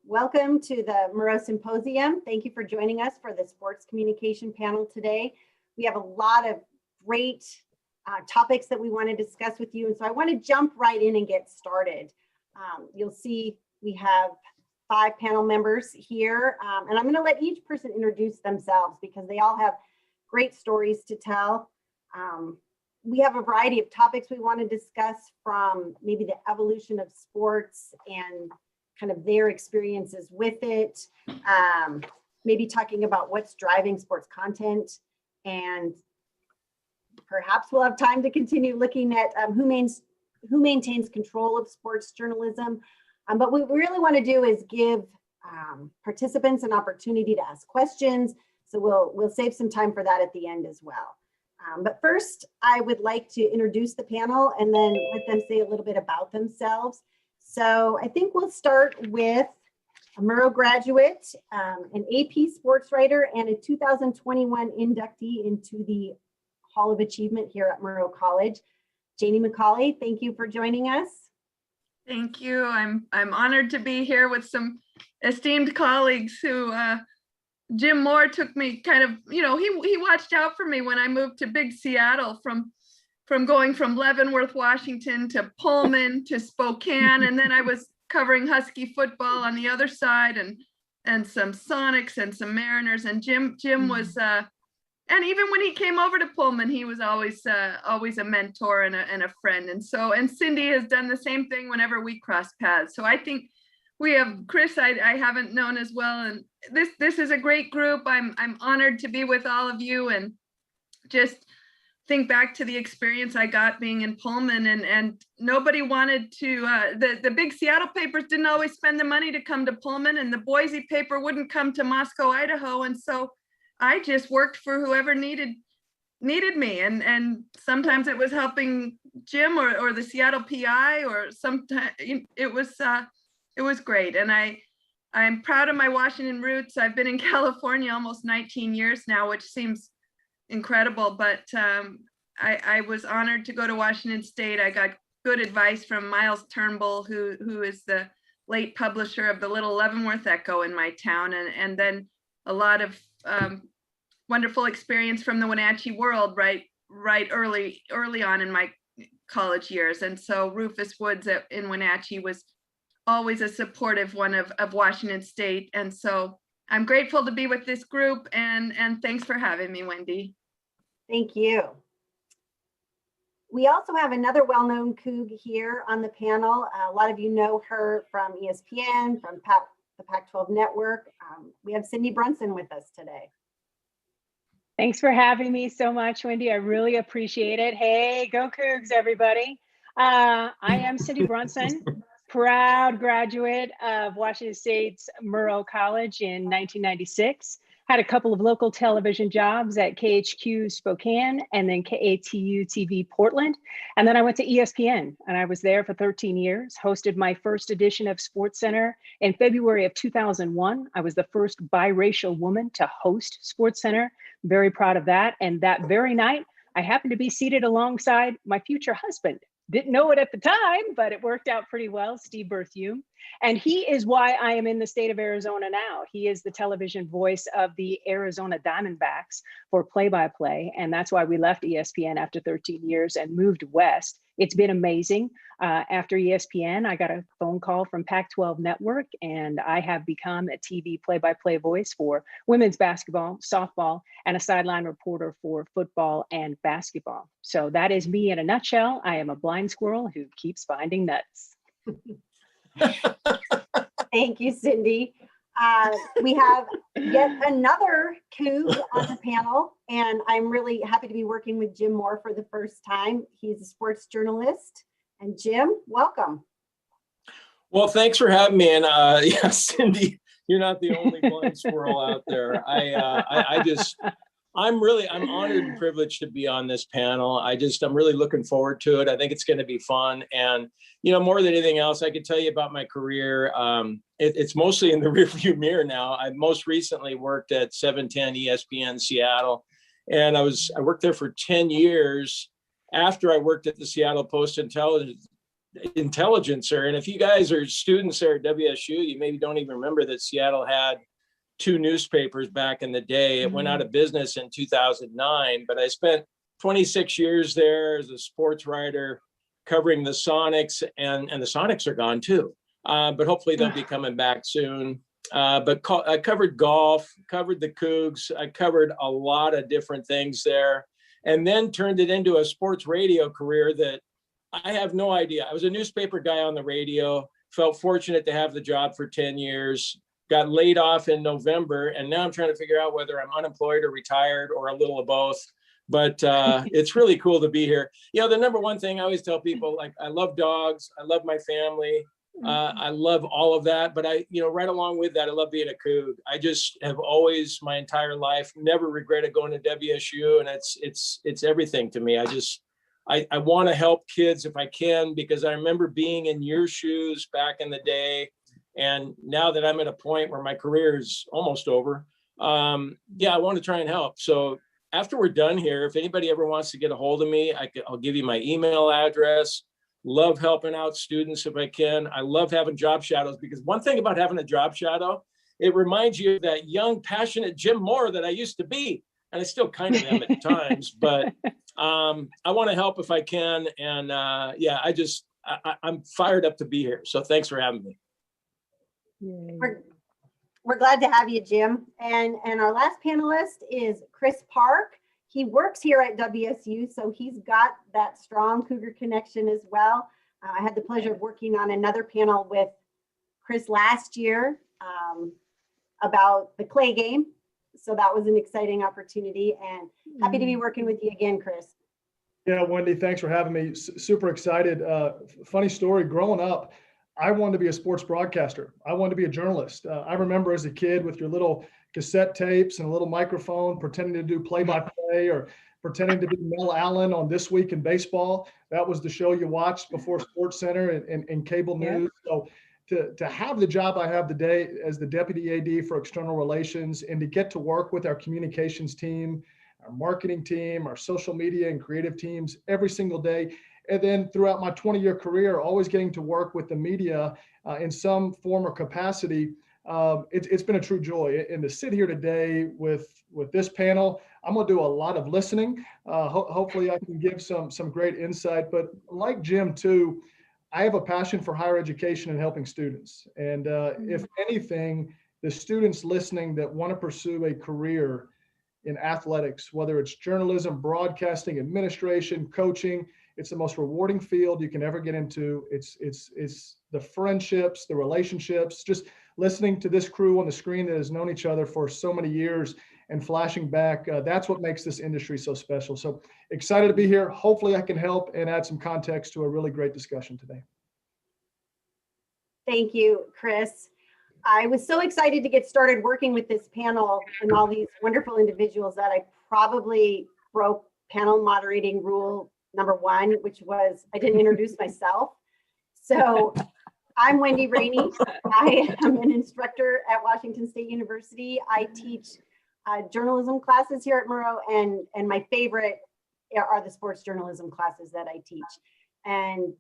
Welcome to the Murrow Symposium. Thank you for joining us for the sports communication panel today. We have a lot of great topics that we want to discuss with you, and so I want to jump right in and get started. You'll see we have 5 panel members here, and I'm going to let each person introduce themselves because they all have great stories to tell. We have a variety of topics we want to discuss, from maybe the evolution of sports and kind of their experiences with it, maybe talking about what's driving sports content, and perhaps we'll have time to continue looking at who maintains control of sports journalism. But what we really want to do is give participants an opportunity to ask questions. So we'll save some time for that at the end as well. But first, I would like to introduce the panel and then let them say a little bit about themselves. So I think we'll start with a Murrow graduate, an AP sports writer, and a 2021 inductee into the Hall of Achievement here at Murrow College. Janie McCauley, thank you for joining us. Thank you. I'm honored to be here with some esteemed colleagues who Jim Moore took me kind of, he watched out for me when I moved to big Seattle, from going from Leavenworth, Washington to Pullman to Spokane, and then I was covering Husky football on the other side, and some Sonics and some Mariners, and Jim was and even when he came over to Pullman, he was always a mentor and a friend. And Cindy has done the same thing whenever we cross paths. So I think we have Chris, I haven't known as well. And this is a great group. I'm honored to be with all of you, and just think back to the experience I got being in Pullman, and nobody wanted to, the big Seattle papers didn't always spend the money to come to Pullman, and the Boise paper wouldn't come to Moscow, Idaho. And so I just worked for whoever needed me. And sometimes it was helping Jim or the Seattle PI, or sometimes it was great. And I'm proud of my Washington roots. I've been in California almost 19 years now, which seems incredible, but I was honored to go to Washington State. I got good advice from Miles Turnbull, who is the late publisher of the Little Leavenworth Echo in my town, and then a lot of wonderful experience from the Wenatchee World right early on in my college years. And so Rufus Woods in Wenatchee was always a supportive one of Washington State. And so I'm grateful to be with this group, and thanks for having me, Wendy. Thank you. We also have another well-known Coug here on the panel. A lot of you know her from ESPN, from the Pac-12 Network. We have Cindy Brunson with us today. Thanks for having me so much, Wendy. I really appreciate it. Hey, go Cougs, everybody. I am Cindy Brunson, proud graduate of Washington State's Murrow College in 1996. Had a couple of local television jobs at KHQ Spokane and then KATU TV Portland. And then I went to ESPN, and I was there for 13 years, hosted my first edition of SportsCenter in February of 2001. I was the first biracial woman to host SportsCenter. Very proud of that. And that very night, I happened to be seated alongside my future husband. Didn't know it at the time, but it worked out pretty well, Steve Berthiaume. And he is why I am in the state of Arizona now. He is the television voice of the Arizona Diamondbacks for play-by-play. And that's why we left ESPN after 13 years and moved west. It's been amazing. After ESPN, I got a phone call from Pac-12 Network, and I have become a TV play-by-play voice for women's basketball, softball, and a sideline reporter for football and basketball. So that is me in a nutshell. I am a blind squirrel who keeps finding nuts. Thank you, Cindy. We have yet another Coug on the panel, and I'm really happy to be working with Jim Moore for the first time. He's a sports journalist. And Jim, welcome. Well, thanks for having me. And yeah, Cindy, you're not the only blind squirrel out there. I'm honored and privileged to be on this panel. I'm really looking forward to it. I think it's going to be fun. And, more than anything else, I could tell you about my career. It's mostly in the rearview mirror now. I most recently worked at 710 ESPN Seattle, and I worked there for 10 years. After I worked at the Seattle Post and intelligencer. And if you guys are students there at WSU, you maybe don't even remember that Seattle had two newspapers back in the day. It went out of business in 2009, but I spent 26 years there as a sports writer covering the Sonics, and the Sonics are gone too. But hopefully they'll be coming back soon. But I covered golf, covered the Cougs. I covered a lot of different things there, and then turned it into a sports radio career that I have no idea. I was a newspaper guy on the radio, felt fortunate to have the job for 10 years, got laid off in November, and now I'm trying to figure out whether I'm unemployed or retired or a little of both. But it's really cool to be here. You know, the number one thing I always tell people, like, I love dogs, I love my family, I love all of that. But right along with that, I love being a Coug. I just have always, my entire life, never regretted going to WSU, and it's everything to me. I want to help kids if I can, because I remember being in your shoes back in the day. And now that I'm at a point where my career is almost over, I want to try and help. So after we're done here, if anybody ever wants to get a hold of me, I'll give you my email address. Love helping out students if I can. I love having job shadows, because one thing about having a job shadow, it reminds you of that young, passionate Jim Moore that I used to be. And I still kind of am at times, but I want to help if I can. And I'm fired up to be here. So thanks for having me. We're glad to have you, Jim. And our last panelist is Chris Park. He works here at WSU, so he's got that strong Cougar connection as well. I had the pleasure of working on another panel with Chris last year about the clay game. So that was an exciting opportunity, and happy to be working with you again, Chris. Yeah, Wendy, thanks for having me. Super excited. Funny story, growing up, I wanted to be a sports broadcaster. I wanted to be a journalist. I remember as a kid with your little cassette tapes and a little microphone, pretending to do play-by-play or pretending to be Mel Allen on This Week in Baseball. That was the show you watched before Sports Center and cable news. So to have the job I have today as the Deputy AD for External Relations, and to get to work with our communications team, our marketing team, our social media and creative teams every single day. And then throughout my 20-year career, always getting to work with the media in some form or capacity, it's been a true joy. And to sit here today with this panel, I'm going to do a lot of listening. Hopefully I can give some great insight. But like Jim too, I have a passion for higher education and helping students. And if anything, the students listening that want to pursue a career in athletics, whether it's journalism, broadcasting, administration, coaching, it's the most rewarding field you can ever get into. It's the friendships, the relationships, just listening to this crew on the screen that has known each other for so many years and flashing back. That's what makes this industry so special. So excited to be here. Hopefully I can help and add some context to a really great discussion today. Thank you, Chris. I was so excited to get started working with this panel and all these wonderful individuals that I probably broke panel moderating rule number one, which was I didn't introduce myself. So I'm Wendy Raney. I am an instructor at Washington State University. I teach journalism classes here at Murrow, and my favorite are the sports journalism classes that I teach. And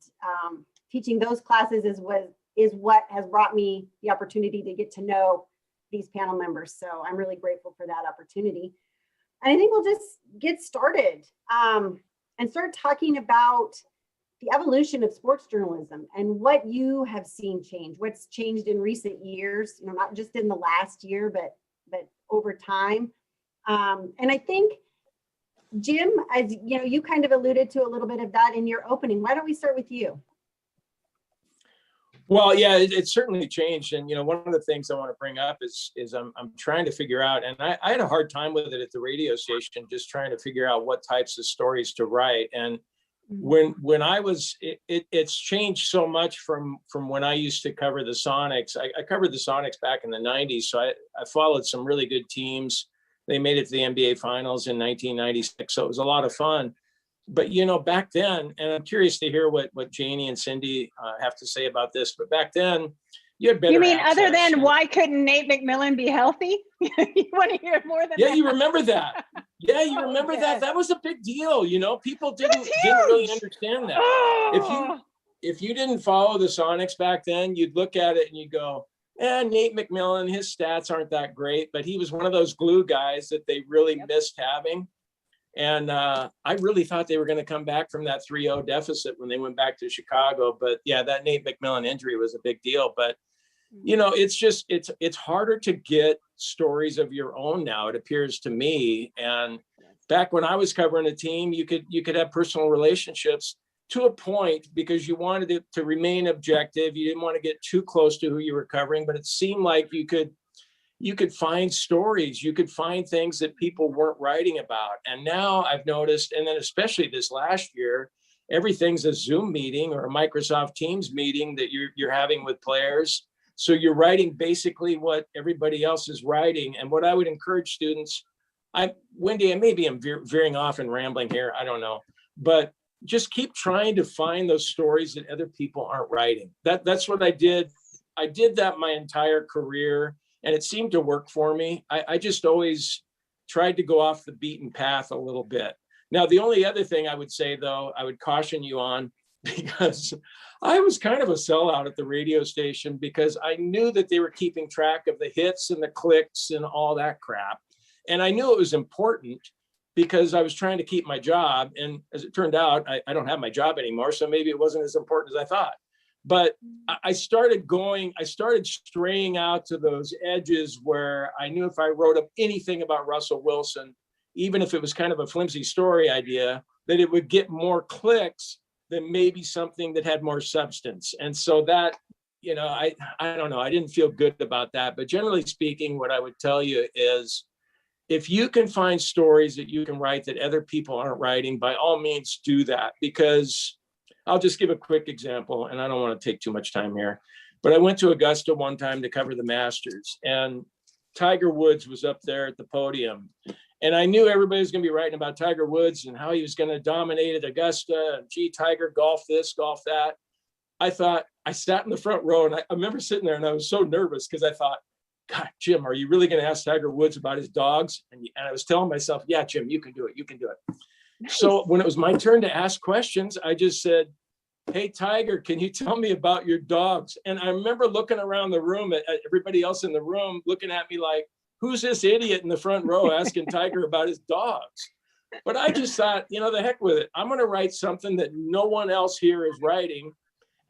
teaching those classes is what has brought me the opportunity to get to know these panel members. So I'm really grateful for that opportunity. And I think we'll just get started and start talking about the evolution of sports journalism and what you have seen change, what's changed in recent years, not just in the last year, but over time. And I think, Jim, as you kind of alluded to a little bit of that in your opening. Why don't we start with you? Well, yeah, it's certainly changed. And, one of the things I want to bring up is I'm trying to figure out, and I had a hard time with it at the radio station, just trying to figure out what types of stories to write. And when I was, it's changed so much from when I used to cover the Sonics. I covered the Sonics back in the 90s. So I followed some really good teams. They made it to the NBA finals in 1996. So it was a lot of fun. But, back then, and I'm curious to hear what Janie and Cindy have to say about this, but back then, you had better. You mean access. other than why couldn't Nate McMillan be healthy? You want to hear more than that? Yeah, you remember that. Yeah, you remember that. That was a big deal. People didn't really understand that. Oh. if you didn't follow the Sonics back then, you'd look at it and you go, Nate McMillan, his stats aren't that great, but he was one of those glue guys that they really missed having. And I really thought they were going to come back from that 3-0 deficit when they went back to Chicago. But yeah, that Nate McMillan injury was a big deal. But, you know, it's harder to get stories of your own now, it appears to me. And back when I was covering a team, you could have personal relationships to a point because you wanted it to remain objective. You didn't want to get too close to who you were covering, but it seemed like you could find stories, you could find things that people weren't writing about. And now I've noticed, and then especially this last year, everything's a Zoom meeting or a Microsoft Teams meeting that you're having with players. So you're writing basically what everybody else is writing. And what I would encourage students, Wendy, maybe I'm veering off and rambling here, I don't know, but just keep trying to find those stories that other people aren't writing. That's what I did. I did that my entire career. And it seemed to work for me. I just always tried to go off the beaten path a little bit. Now, the only other thing I would say, though, I would caution you on, because I was kind of a sellout at the radio station because I knew that they were keeping track of the hits and the clicks and all that crap. And I knew it was important because I was trying to keep my job. And as it turned out, I don't have my job anymore. So maybe it wasn't as important as I thought. But I started straying out to those edges where I knew if I wrote up anything about Russell Wilson, even if it was kind of a flimsy story idea, that it would get more clicks than maybe something that had more substance. And so that, you know, I don't know, I didn't feel good about that. But generally speaking, what I would tell you is if you can find stories that you can write that other people aren't writing, by all means do that. Because I'll just give a quick example, and I don't want to take too much time here, but I went to Augusta one time to cover the Masters, and Tiger Woods was up there at the podium. And I knew everybody was going to be writing about Tiger Woods and how he was going to dominate at Augusta, and gee, Tiger, golf this, golf that. I sat in the front row, and I remember sitting there and I was so nervous because I thought, God, Jim, are you really going to ask Tiger Woods about his dogs? And I was telling myself, yeah, Jim, you can do it. You can do it. Nice. So when it was my turn to ask questions, I just said, hey, Tiger, can you tell me about your dogs? And I remember looking around the room at everybody else in the room, looking at me like, who's this idiot in the front row asking Tiger about his dogs? But I just thought, you know, the heck with it. I'm going to write something that no one else here is writing.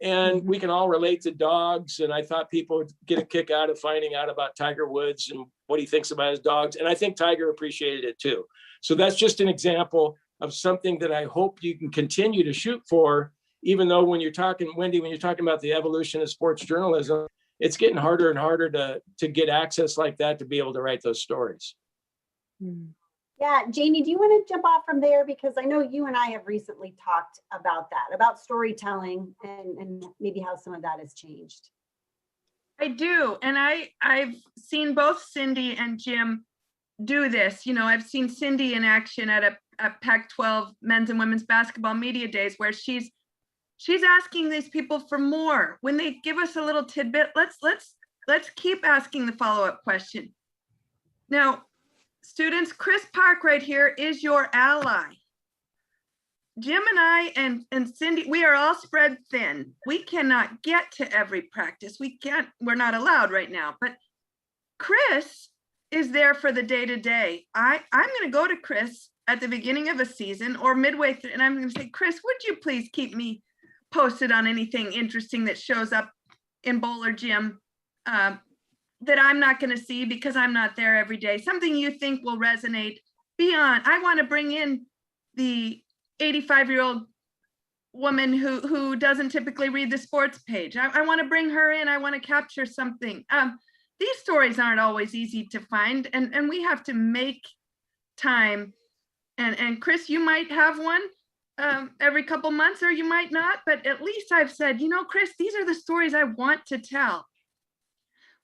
And we can all relate to dogs. And I thought people would get a kick out of finding out about Tiger Woods and what he thinks about his dogs. And I think Tiger appreciated it too. So that's just an example of something that I hope you can continue to shoot for, even though when you're talking, Wendy, when you're talking about the evolution of sports journalism, it's getting harder and harder to get access like that to be able to write those stories. Yeah, Janie, do you want to jump off from there? Because I know you and I have recently talked about that, about storytelling and maybe how some of that has changed. I do. And I've seen both Cindy and Jim do this. You know, I've seen Cindy in action at a Pac-12 men's and women's basketball media days where she's asking these people for more. When they give us a little tidbit, let's keep asking the follow-up question. Now, students, Chris Park right here is your ally. Jim and I and Cindy, we are all spread thin. We cannot get to every practice. We're not allowed right now, but Chris is there for the day-to-day. I'm going to go to Chris at the beginning of a season or midway through, and I'm going to say, Chris, would you please keep me posted on anything interesting that shows up in bowl or gym that I'm not going to see because I'm not there every day. Something you think will resonate beyond. I want to bring in the 85-year-old woman who doesn't typically read the sports page. I want to bring her in. I want to capture something. These stories aren't always easy to find, and we have to make time. And Chris, you might have one every couple months, or you might not, but at least I've said, you know, Chris, these are the stories I want to tell.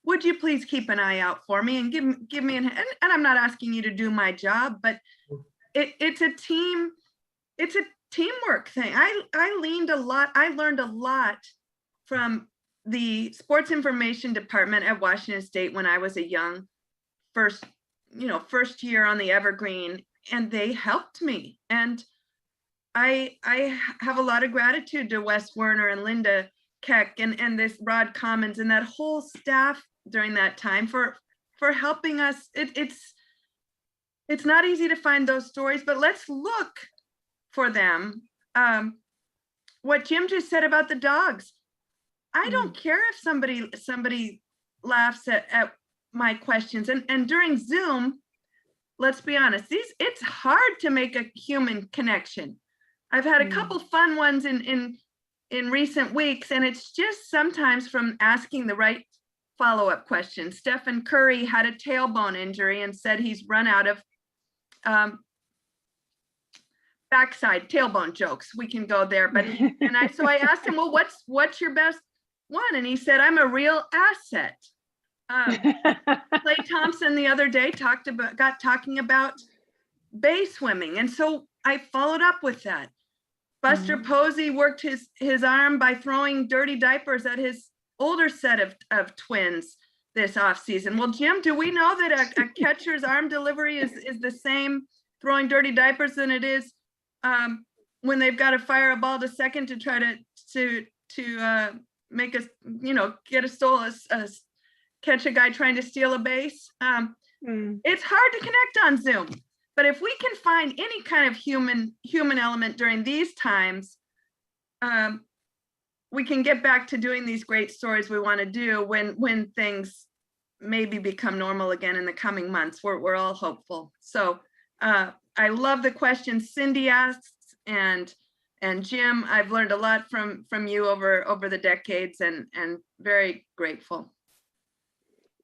Would you please keep an eye out for me and give me and I'm not asking you to do my job, but it's a teamwork thing. I learned a lot from the sports information department at Washington State when I was a young first year on the Evergreen, and they helped me. And I have a lot of gratitude to Wes Werner and Linda Keck and this Rod Commons and that whole staff during that time for helping us. It's not easy to find those stories, but let's look for them. What Jim just said about the dogs, I don't care if somebody laughs at my questions. And during Zoom, let's be honest, it's hard to make a human connection. I've had a couple fun ones in recent weeks, and it's just sometimes from asking the right follow-up questions. Stephen Curry had a tailbone injury and said he's run out of backside tailbone jokes. We can go there, but so I asked him, well, what's your best one? And he said, I'm a real asset. Clay Thompson the other day got talking about bay swimming, and so I followed up with that. Buster Posey worked his arm by throwing dirty diapers at his older set of twins this offseason. Well, Jim, do we know that a catcher's arm delivery is the same throwing dirty diapers than it is when they've got to fire a ball to second to try to make us, get catch a guy trying to steal a base? It's hard to connect on Zoom. But if we can find any kind of human element during these times, we can get back to doing these great stories we want to do when things maybe become normal again in the coming months. We're all hopeful. So I love the questions Cindy asks, and Jim, I've learned a lot from you over the decades, and very grateful.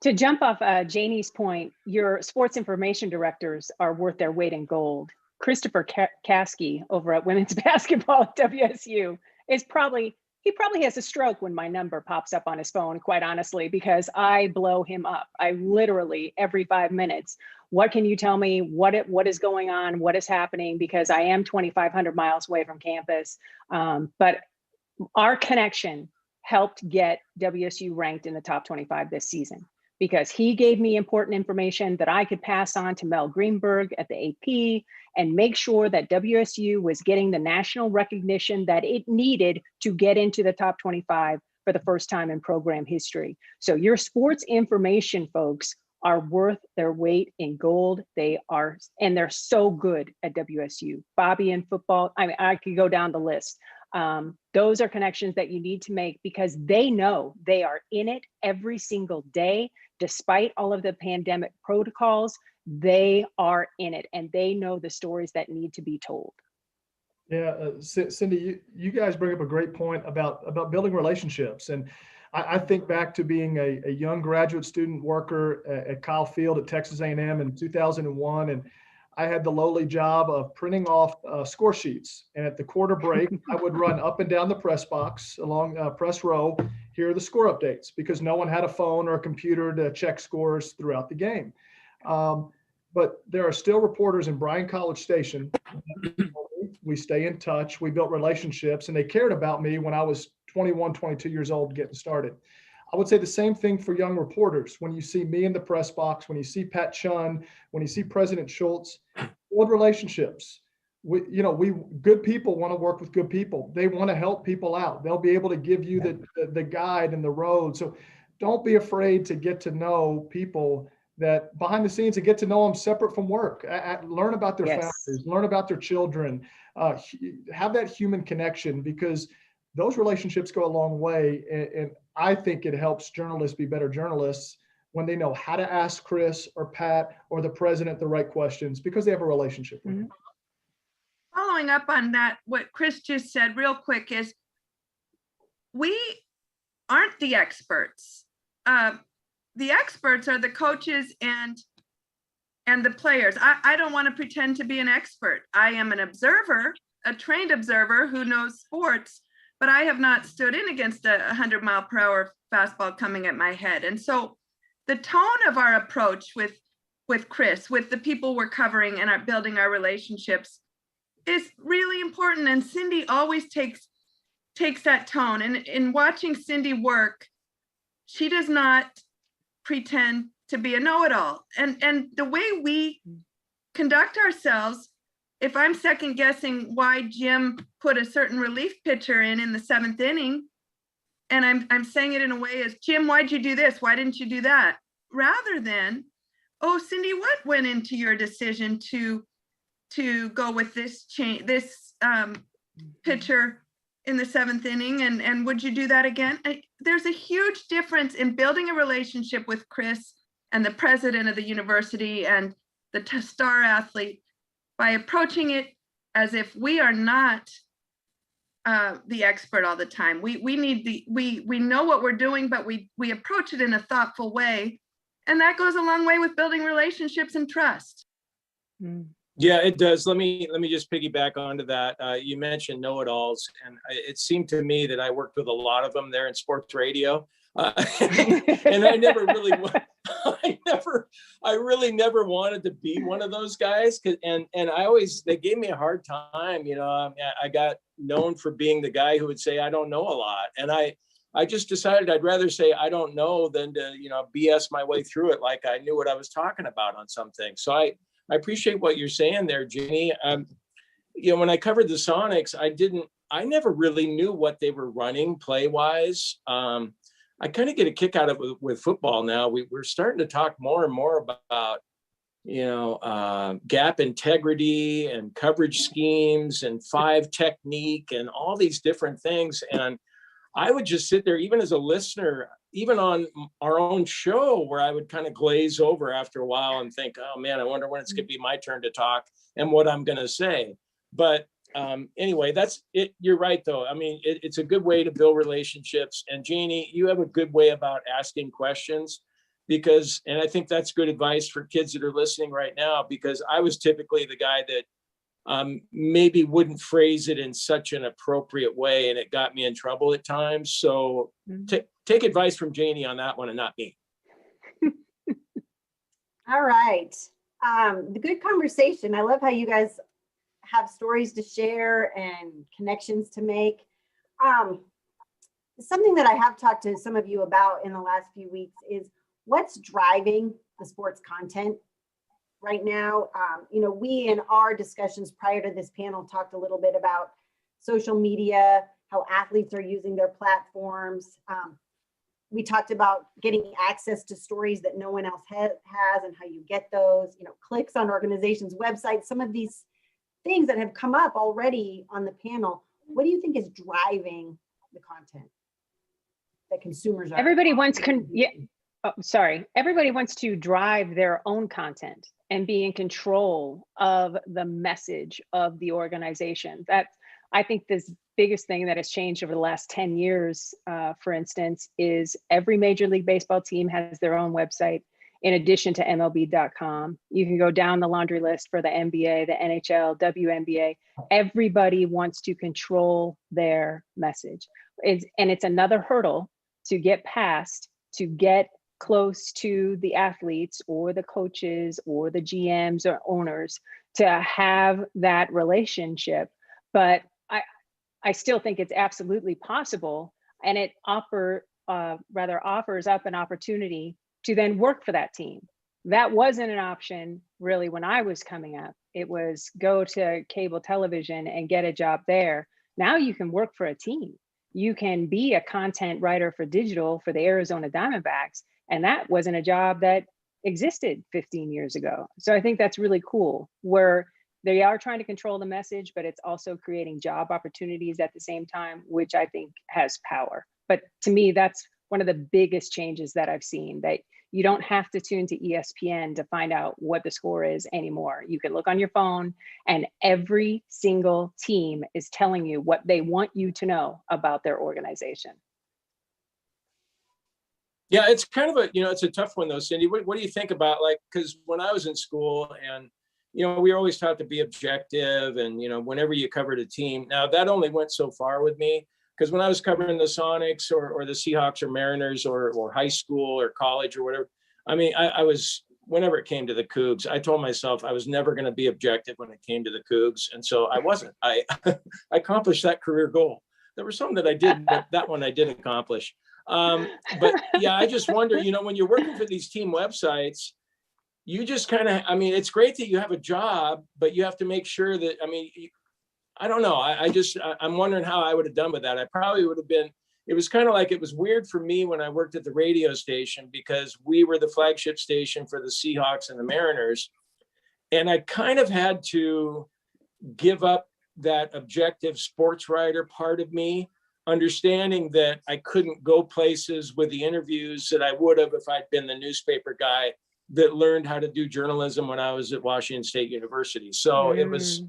To jump off Janie's point, your sports information directors are worth their weight in gold. Christopher Kasky over at women's basketball at WSU he probably has a stroke when my number pops up on his phone, quite honestly, because I blow him up. I literally every 5 minutes, what can you tell me? What is going on? What is happening? Because I am 2,500 miles away from campus. But our connection helped get WSU ranked in the top 25 this season, because he gave me important information that I could pass on to Mel Greenberg at the AP and make sure that WSU was getting the national recognition that it needed to get into the top 25 for the first time in program history. So your sports information folks are worth their weight in gold. And they're so good at WSU. Bobby in football, I could go down the list. Those are connections that you need to make, because they know they are in it every single day. Despite all of the pandemic protocols, they are in it, and they know the stories that need to be told. Yeah, Cindy, you guys bring up a great point about building relationships. And I think back to being a young graduate student worker at Kyle Field at Texas A&M in 2001. And I had the lowly job of printing off score sheets. And at the quarter break, I would run up and down the press box along press row. Here are the score updates, because no one had a phone or a computer to check scores throughout the game. But there are still reporters in Bryan College Station. We stay in touch. We built relationships, and they cared about me when I was 21, 22 years old getting started. I would say the same thing for young reporters. When you see me in the press box, when you see Pat Chun, when you see President Schultz, build relationships. We good people want to work with good people. They want to help people out. They'll be able to give you the guide and the road. So don't be afraid to get to know people that behind the scenes, and get to know them separate from work. Learn about their families, learn about their children, have that human connection, because those relationships go a long way. And I think it helps journalists be better journalists when they know how to ask Chris or Pat or the president the right questions, because they have a relationship with them. Following up on that, what Chris just said real quick is, we aren't the experts. The experts are the coaches and the players. I don't want to pretend to be an expert. I am an observer, a trained observer who knows sports, but I have not stood in against a 100-mile-per-hour fastball coming at my head. And so the tone of our approach with Chris, with the people we're covering and are building our relationships, is really important. And Cindy always takes that tone. And in watching Cindy work, she does not pretend to be a know-it-all. And the way we conduct ourselves if I'm second guessing why Jim put a certain relief pitcher in the 7th inning, and I'm saying it in a way as, Jim, why'd you do this? Why didn't you do that? Rather than, oh, Cindy, what went into your decision to go with this pitcher in the 7th inning, and would you do that again? There's a huge difference in building a relationship with Chris and the president of the university and the star athlete by approaching it as if we are not the expert all the time. We know what we're doing, but we approach it in a thoughtful way, and that goes a long way with building relationships and trust. Yeah, it does. Let me just piggyback onto that. You mentioned know-it-alls, and it seemed to me that I worked with a lot of them there in sports radio, and I never really, I really never wanted to be one of those guys. And they gave me a hard time. You know, I got known for being the guy who would say I don't know a lot, and I just decided I'd rather say I don't know than to, you know, BS my way through it like I knew what I was talking about on something. So I appreciate what you're saying there, Janie. You know, when I covered the Sonics, I never really knew what they were running play-wise. I kind of get a kick out of it with football now. We're starting to talk more and more about, you know, gap integrity and coverage schemes and 5 technique and all these different things. And I would just sit there, even as a listener, even on our own show, where I would kind of glaze over after a while and think, oh man, I wonder when it's going to be my turn to talk and what I'm going to say. But anyway, that's it. You're right, though. I mean, it's a good way to build relationships. And Janie, you have a good way about asking questions and I think that's good advice for kids that are listening right now, because I was typically the guy that maybe wouldn't phrase it in such an appropriate way, and it got me in trouble at times. So take advice from Janie on that one and not me. All right. The good conversation. I love how you guys have stories to share and connections to make. Something that I have talked to some of you about in the last few weeks is what's driving the sports content right now. You know, we in our discussions prior to this panel talked a little bit about social media, how athletes are using their platforms. We talked about getting access to stories that no one else has and how you get those, you know, clicks on organizations' websites, some of these things that have come up already on the panel. What do you think is driving the content that consumers are? Everybody wants everybody wants to drive their own content and be in control of the message of the organization. That, I think, this biggest thing that has changed over the last 10 years, for instance, is every Major League Baseball team has their own website in addition to MLB.com. You can go down the laundry list for the NBA, the NHL, WNBA. Everybody wants to control their message. And it's another hurdle to get past, to get close to the athletes or the coaches or the GMs or owners to have that relationship. But I still think it's absolutely possible, and it offers up an opportunity to then work for that team. That wasn't an option really when I was coming up. It was go to cable television and get a job there. Now you can work for a team. You can be a content writer for digital for the Arizona Diamondbacks, and that wasn't a job that existed 15 years ago. So I think that's really cool, where they are trying to control the message, but it's also creating job opportunities at the same time, which I think has power. But to me, that's one of the biggest changes that I've seen, that you don't have to tune to ESPN to find out what the score is anymore. You can look on your phone and every single team is telling you what they want you to know about their organization. Yeah, it's kind of it's a tough one though, Cindy. What do you think about, like, because when I was in school and, we were always taught to be objective and, whenever you covered a team. Now that only went so far with me, because when I was covering the Sonics or the Seahawks or Mariners or high school or college or whatever, I was, whenever it came to the Cougs, I told myself I was never going to be objective when it came to the Cougs. And so I wasn't. I accomplished that career goal. There were some that I did, but that one I did accomplish. But yeah, I just wonder, when you're working for these team websites, you just kind of, I mean, it's great that you have a job, but you have to make sure that, I mean, I don't know. I'm wondering how I would have done with that. I probably would have been, it was kind of like, it was weird for me when I worked at the radio station because we were the flagship station for the Seahawks and the Mariners. And I kind of had to give up that objective sports writer part of me, understanding that I couldn't go places with the interviews that I would have if I'd been the newspaper guy that learned how to do journalism when I was at Washington State University. So it was,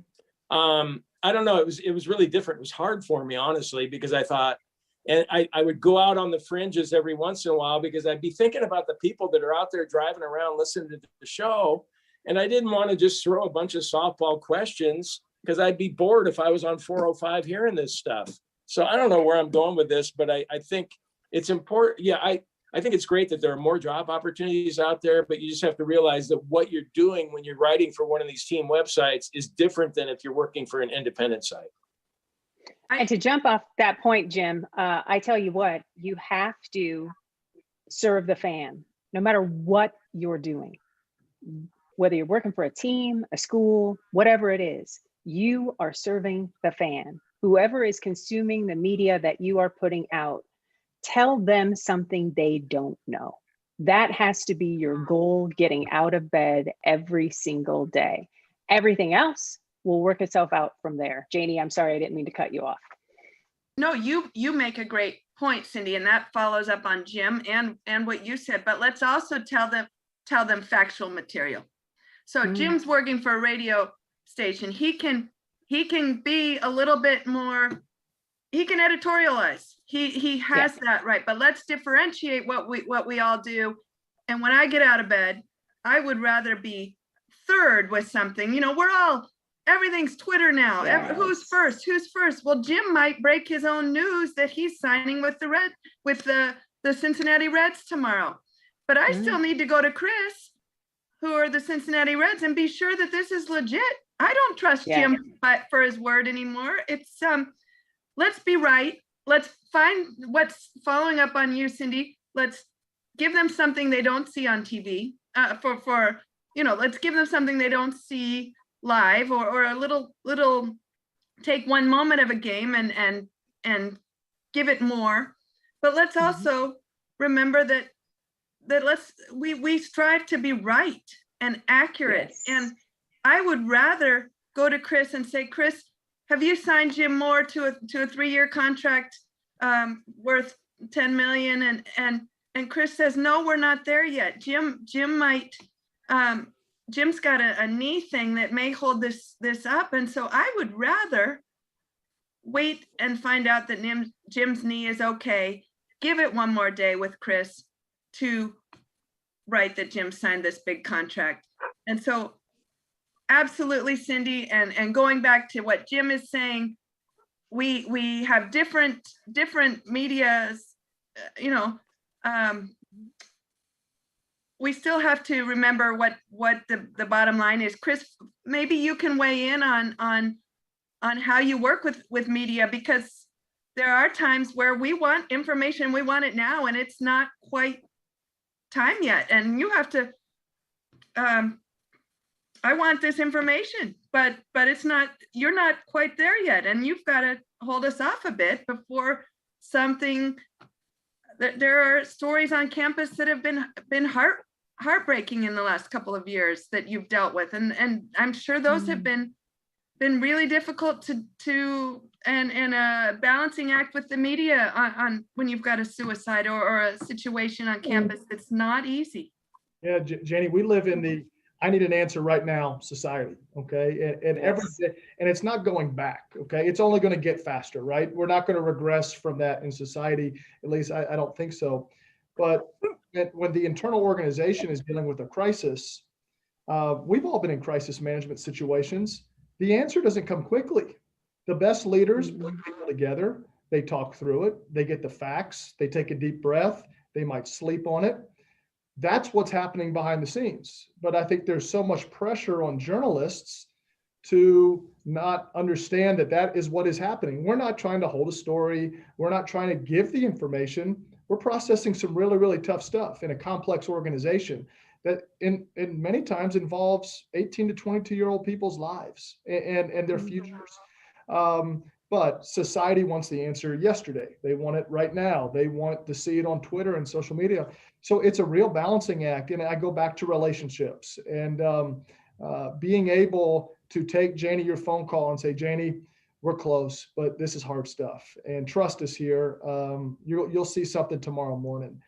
I don't know, it was really different. It was hard for me, honestly, because I thought, and I would go out on the fringes every once in a while because I'd be thinking about the people that are out there driving around listening to the show. And I didn't want to just throw a bunch of softball questions because I'd be bored if I was on 405 hearing this stuff. So I don't know where I'm going with this, but I think it's important. Yeah, I think it's great that there are more job opportunities out there, but you just have to realize that what you're doing when you're writing for one of these team websites is different than if you're working for an independent site. And to jump off that point, Jim, I tell you what, you have to serve the fan, no matter what you're doing. Whether you're working for a team, a school, whatever it is, you are serving the fan. Whoever is consuming the media that you are putting out, tell them something they don't know. That has to be your goal, getting out of bed every single day. Everything else will work itself out from there. Janie, I'm sorry, I didn't mean to cut you off. No, you make a great point, Cindy, and that follows up on Jim and what you said, but let's also tell them factual material. So Jim's working for a radio station. He can be a little bit more, he can editorialize. He has that right, but let's differentiate what we all do. And when I get out of bed, I would rather be third with something. You know, everything's Twitter now. Yes. Who's first? Well, Jim might break his own news that he's signing with the Cincinnati Reds tomorrow. But I still need to go to Chris, who are the Cincinnati Reds, and be sure that this is legit. I don't trust Jim for his word anymore. It's let's be right. Let's find what's following up on you, Cindy. Let's give them something they don't see on TV. Let's give them something they don't see live, or a little take one moment of a game and give it more. But let's also remember that we strive to be right and accurate. Yes. And I would rather go to Chris and say, Chris, have you signed Jim Moore to a 3-year contract worth $10 million? And Chris says, no, we're not there yet. Jim might, Jim's got a knee thing that may hold this up. And so I would rather wait and find out that Jim's knee is okay. Give it one more day with Chris to write that Jim signed this big contract. And so absolutely, Cindy, and going back to what Jim is saying, we have different medias, we still have to remember what the bottom line is. Chris, maybe you can weigh in on how you work with media, because there are times where we want information, we want it now, and it's not quite time yet. And you have to, I want this information, but it's not, you're not quite there yet. And you've got to hold us off a bit before something, there are stories on campus that have been heartbreaking in the last couple of years that you've dealt with. And I'm sure those have been really difficult to and a balancing act with the media on when you've got a suicide or a situation on campus. It's not easy. Yeah, Janie, we live in the I need an answer right now society, okay? And every day, and it's not going back, okay? It's only going to get faster, right? We're not going to regress from that in society. At least I don't think so. But when the internal organization is dealing with a crisis, we've all been in crisis management situations. The answer doesn't come quickly. The best leaders put people together. They talk through it. They get the facts. They take a deep breath. They might sleep on it. That's what's happening behind the scenes. But I think there's so much pressure on journalists to not understand that is what is happening. We're not trying to hold a story. We're not trying to give the information. We're processing some really, really tough stuff in a complex organization. that in many times involves 18 to 22-year-old people's lives and their futures. But society wants the answer yesterday. They want it right now. They want to see it on Twitter and social media. So it's a real balancing act. And I go back to relationships and being able to take Janie your phone call and say, Janie, we're close, but this is hard stuff. And trust us here. You'll see something tomorrow morning.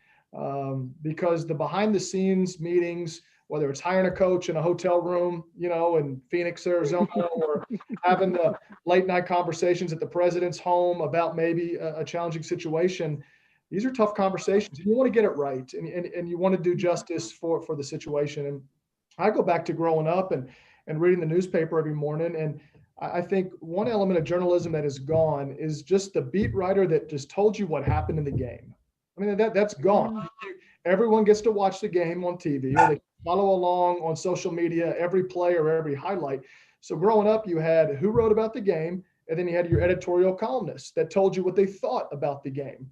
Because the behind the scenes meetings, whether it's hiring a coach in a hotel room, in Phoenix, Arizona, or having the late night conversations at the president's home about maybe a challenging situation, these are tough conversations. And you want to get it right, and you want to do justice for the situation. And I go back to growing up and reading the newspaper every morning. And I think one element of journalism that is gone is just the beat writer that just told you what happened in the game. I mean, that's gone. Everyone gets to watch the game on TV, or they follow along on social media, every play or every highlight. So growing up, you had who wrote about the game, and then you had your editorial columnists that told you what they thought about the game.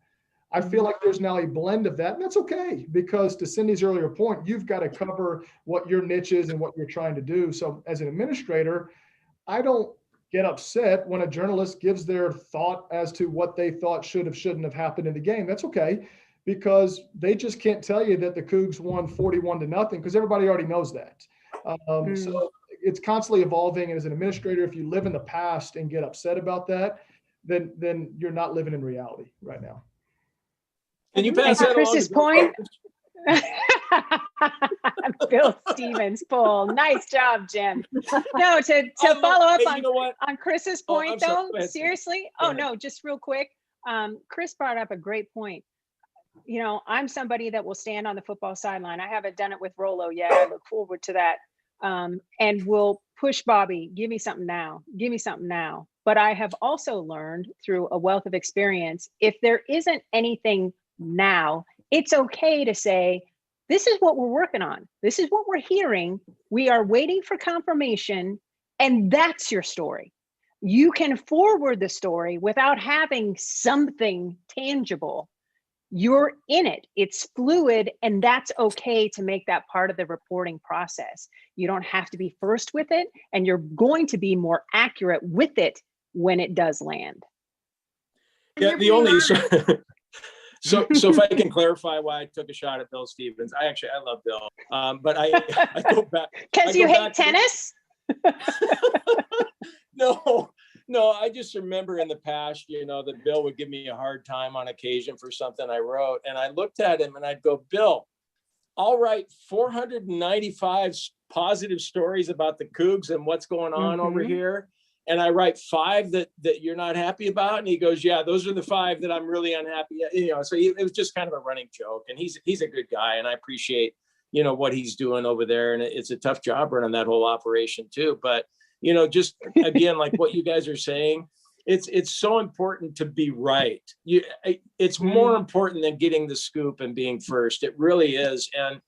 I feel like there's now a blend of that, and that's okay, because to Cindy's earlier point, you've got to cover what your niche is and what you're trying to do. So as an administrator, I don't get upset when a journalist gives their thought as to what they thought shouldn't have happened in the game. That's okay, because they just can't tell you that the Cougs won 41-0, because everybody already knows that. So it's constantly evolving. And as an administrator, if you live in the past and get upset about that, then you're not living in reality right now. Can you pass And that to along Chris's to Bill point, Stevens? Bill Stevens pull. Nice job, Jim. No, to Oh, follow up hey, on, you know what? on Chris's Oh, point I'm sorry. though, Go ahead, Cindy. seriously. Go Oh ahead. no, just real quick. Chris brought up a great point. I'm somebody that will stand on the football sideline. I haven't done it with Rolo yet. I look forward to that. And will push Bobby, give me something now, give me something now. But I have also learned through a wealth of experience, if there isn't anything now, it's okay to say, this is what we're working on. This is what we're hearing. We are waiting for confirmation. And that's your story. You can forward the story without having something tangible. You're in it. It's fluid, and that's okay to make that part of the reporting process. You don't have to be first with it, and you're going to be more accurate with it when it does land. Yeah, the only so if I can clarify why I took a shot at Bill Stevens, I love Bill, but I go back because you hate tennis. No, I just remember in the past, that Bill would give me a hard time on occasion for something I wrote. And I looked at him and I'd go, Bill, I'll write 495 positive stories about the Cougs and what's going on over here. And I write 5 that you're not happy about. And he goes, yeah, those are the 5 that I'm really unhappy at. So it was just kind of a running joke. And he's a good guy. And I appreciate, what he's doing over there. And it's a tough job running that whole operation too. But just again, like what you guys are saying, it's so important to be right. It's more important than getting the scoop and being first. It really is. And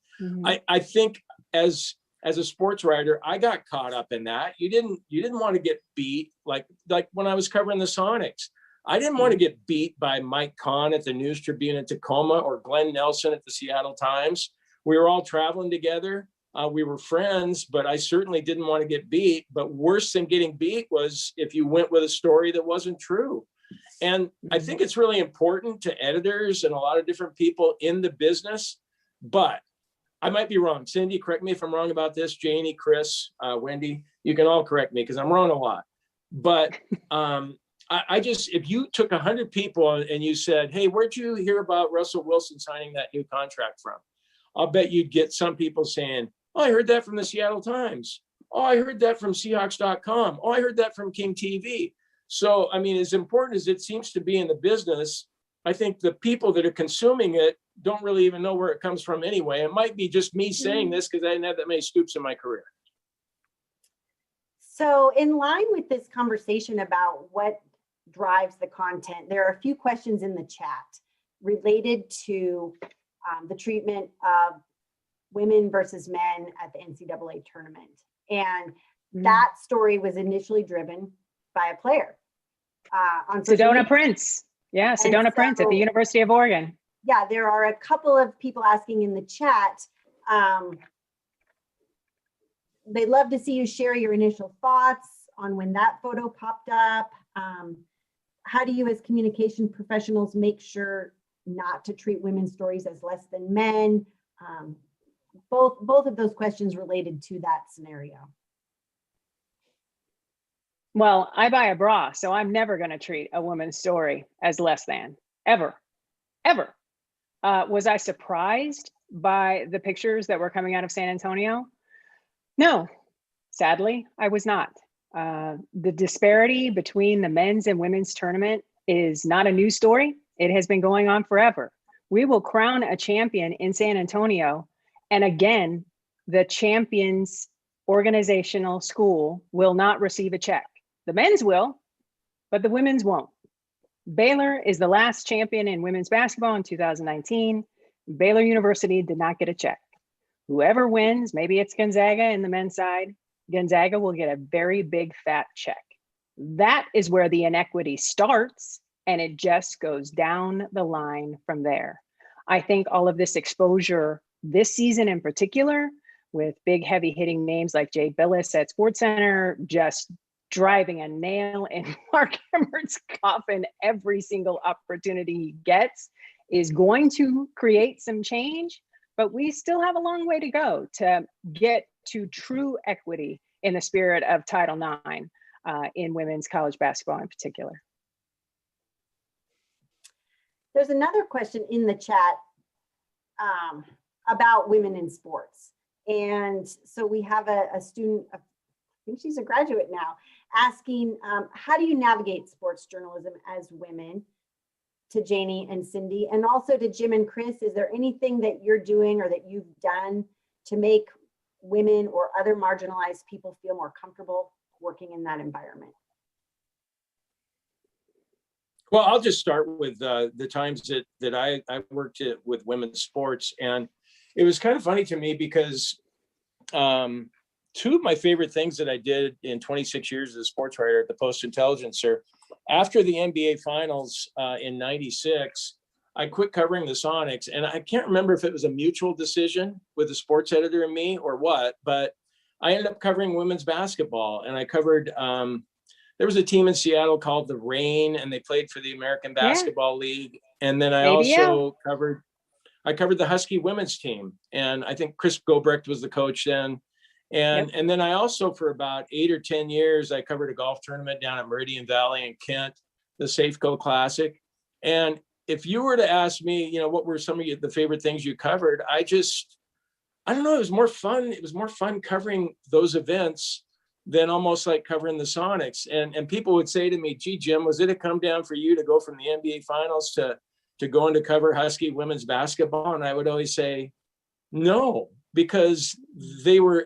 I think as a sports writer, I got caught up in that. You didn't want to get beat like when I was covering the Sonics. I didn't want to get beat by Mike Kahn at the News Tribune in Tacoma or Glenn Nelson at the Seattle Times. We were all traveling together. We were friends, but I certainly didn't want to get beat. But worse than getting beat was if you went with a story that wasn't true. And I think it's really important to editors and a lot of different people in the business, but I might be wrong. Cindy, correct me if I'm wrong about this. Janie, Chris, Wendy, you can all correct me because I'm wrong a lot. But I just, if you took 100 people and you said, hey, where'd you hear about Russell Wilson signing that new contract from? I'll bet you'd get some people saying, oh, I heard that from the Seattle Times. Oh, I heard that from Seahawks.com. Oh, I heard that from King TV. So, I mean, as important as it seems to be in the business, I think the people that are consuming it don't really even know where it comes from anyway. It might be just me saying this because I didn't have that many scoops in my career. So in line with this conversation about what drives the content, there are a few questions in the chat related to the treatment of women versus men at the NCAA tournament. And that story was initially driven by a player. On Sedona Prince. Yeah, Sedona Prince at the University of Oregon. Yeah, there are a couple of people asking in the chat, they'd love to see you share your initial thoughts on when that photo popped up. How do you as communication professionals make sure not to treat women's stories as less than men? Both of those questions related to that scenario. Well, I buy a bra, so I'm never going to treat a woman's story as less than, ever. Was I surprised by the pictures that were coming out of San Antonio? No, sadly, I was not. The disparity between the men's and women's tournament is not a new story. It has been going on forever. We will crown a champion in San Antonio, and again, the champion's organizational school will not receive a check. The men's will, but the women's won't. Baylor is the last champion in women's basketball in 2019. Baylor University did not get a check. Whoever wins, maybe it's Gonzaga in the men's side, Gonzaga will get a very big fat check. That is where the inequity starts, and it just goes down the line from there. I think all of this exposure this season in particular, with big heavy hitting names like Jay Billis at SportsCenter, just driving a nail in Mark Emmert's coffin every single opportunity he gets, is going to create some change, but we still have a long way to go to get to true equity in the spirit of Title IX in women's college basketball in particular. There's another question in the chat about women in sports. And so we have a student, I think she's a graduate now, asking, how do you navigate sports journalism as women? To Janie and Cindy, and also to Jim and Chris, is there anything that you're doing or that you've done to make women or other marginalized people feel more comfortable working in that environment? Well, I'll just start with the times that I worked with women's sports, and it was kind of funny to me because two of my favorite things that I did in 26 years as a sports writer at the Post-Intelligencer, after the NBA Finals in '96, I quit covering the Sonics, and I can't remember if it was a mutual decision with the sports editor and me or what, but I ended up covering women's basketball, and I covered. There was a team in Seattle called the Rain, and they played for the American Basketball League, and then I also covered the Husky women's team, and I think Chris Gobrecht was the coach then. And then I also, for about 8 or 10 years, I covered a golf tournament down at Meridian Valley in Kent, the Safeco Classic. And if you were to ask me, what were some of the favorite things you covered? I don't know, it was more fun. It was more fun covering those events than almost like covering the Sonics. And people would say to me, gee, Jim, was it a come down for you to go from the NBA Finals to going to cover Husky women's basketball? And I would always say, no, because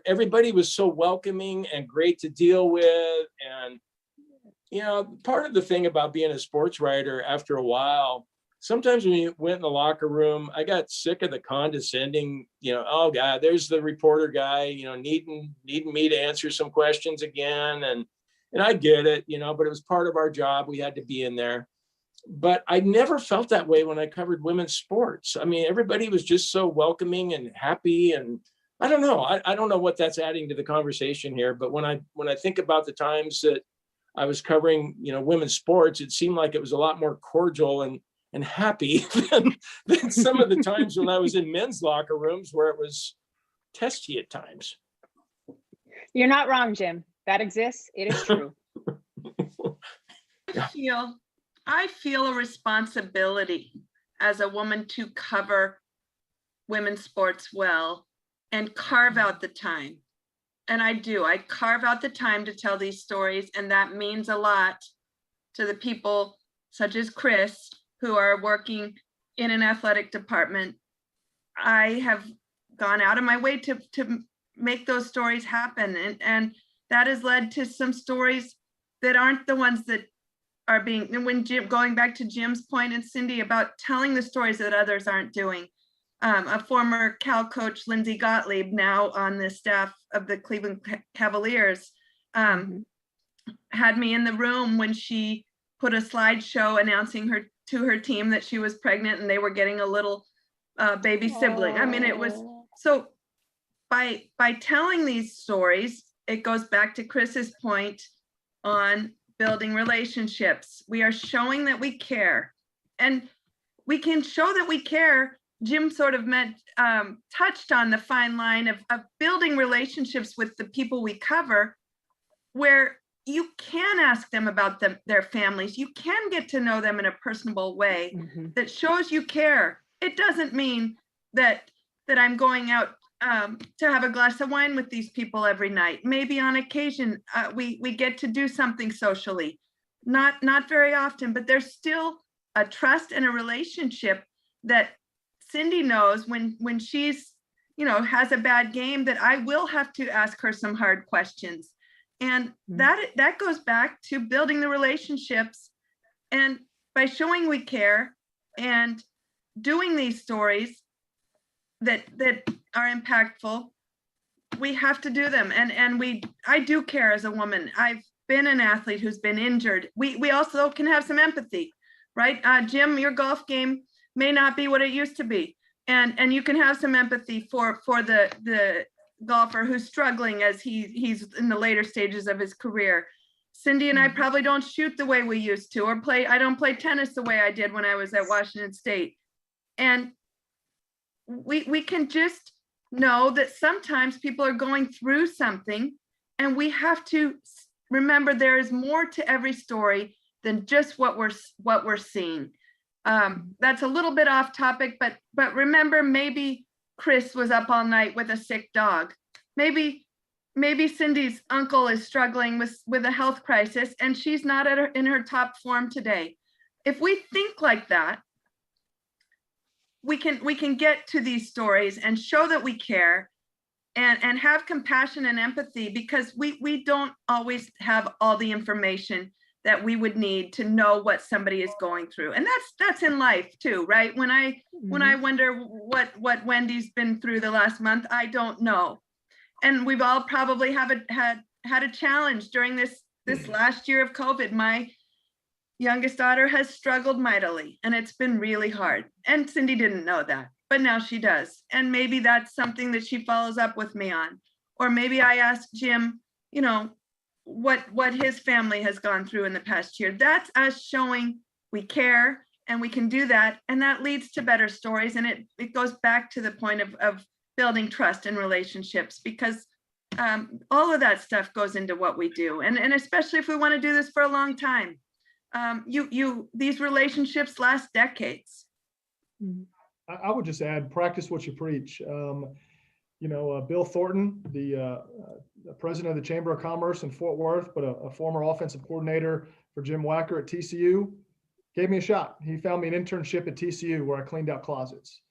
everybody was so welcoming and great to deal with. And, part of the thing about being a sports writer after a while, sometimes when you went in the locker room, I got sick of the condescending, oh God, there's the reporter guy, needing me to answer some questions again. And I get it, but it was part of our job. We had to be in there. But I never felt that way when I covered women's sports. I mean, everybody was just so welcoming and happy. And I don't know. I don't know what that's adding to the conversation here. But when I think about the times that I was covering, women's sports, it seemed like it was a lot more cordial and happy than some of the times when I was in men's locker rooms where it was testy at times. You're not wrong, Jim. That exists. It is true. I feel a responsibility as a woman to cover women's sports well and carve out the time. And I do. I carve out the time to tell these stories, and that means a lot to the people such as Chris, who are working in an athletic department. I have gone out of my way to make those stories happen. And that has led to some stories that aren't the ones that are being, going back to Jim's point and Cindy about telling the stories that others aren't doing. A former Cal coach, Lindsay Gottlieb, now on the staff of the Cleveland Cavaliers, had me in the room when she put a slideshow announcing to her team that she was pregnant and they were getting a little baby sibling. I mean, it was so by telling these stories, it goes back to Chris's point on building relationships. We are showing that we care, and we can show that we care. Jim sort of touched on the fine line of building relationships with the people we cover, where you can ask them about their families. You can get to know them in a personable way that shows you care. It doesn't mean that I'm going out to have a glass of wine with these people every night. Maybe on occasion we get to do something socially, not very often, but there's still a trust and a relationship that Cindy knows when she's, has a bad game, that I will have to ask her some hard questions. And that goes back to building the relationships, and by showing we care and doing these stories that are impactful, we have to do them. And I do care as a woman. I've been an athlete who's been injured. We also can have some empathy, right? Jim, your golf game may not be what it used to be. And you can have some empathy for the golfer who's struggling as he's in the later stages of his career. Cindy and I probably don't shoot the way we used to, or I don't play tennis the way I did when I was at Washington State. And we can just know that sometimes people are going through something, and we have to remember there is more to every story than just what we're seeing. That's a little bit off topic, but remember, maybe Chris was up all night with a sick dog. Maybe Cindy's uncle is struggling with a health crisis, and she's not in her top form today. If we think like that, we can get to these stories and show that we care and have compassion and empathy, because we don't always have all the information that we would need to know what somebody is going through. And that's in life too, right? When I wonder what Wendy's been through the last month, I don't know. And we've all probably had a challenge during this last year of COVID. My youngest daughter has struggled mightily, and it's been really hard. And Cindy didn't know that, but now she does. And maybe that's something that she follows up with me on. Or maybe I ask Jim, what his family has gone through in the past year. That's us showing we care, and we can do that. And that leads to better stories. And it goes back to the point of building trust and relationships, because all of that stuff goes into what we do. And especially if we want to do this for a long time, these relationships last decades. I would just add, practice what you preach. Bill Thornton, the president of the Chamber of Commerce in Fort Worth, but a former offensive coordinator for Jim Wacker at TCU, gave me a shot. He found me an internship at TCU where I cleaned out closets.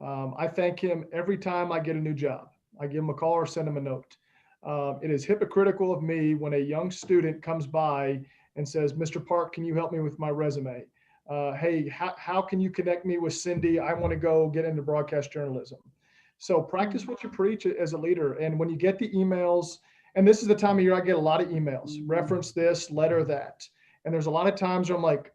I thank him every time I get a new job. I give him a call or send him a note. It is hypocritical of me when a young student comes by and says, "Mr. Park, can you help me with my resume? Hey, how can you connect me with Cindy? I want to go get into broadcast journalism." So practice what you preach as a leader. And when you get the emails, and this is the time of year I get a lot of emails, reference this, letter that. And there's a lot of times where I'm like,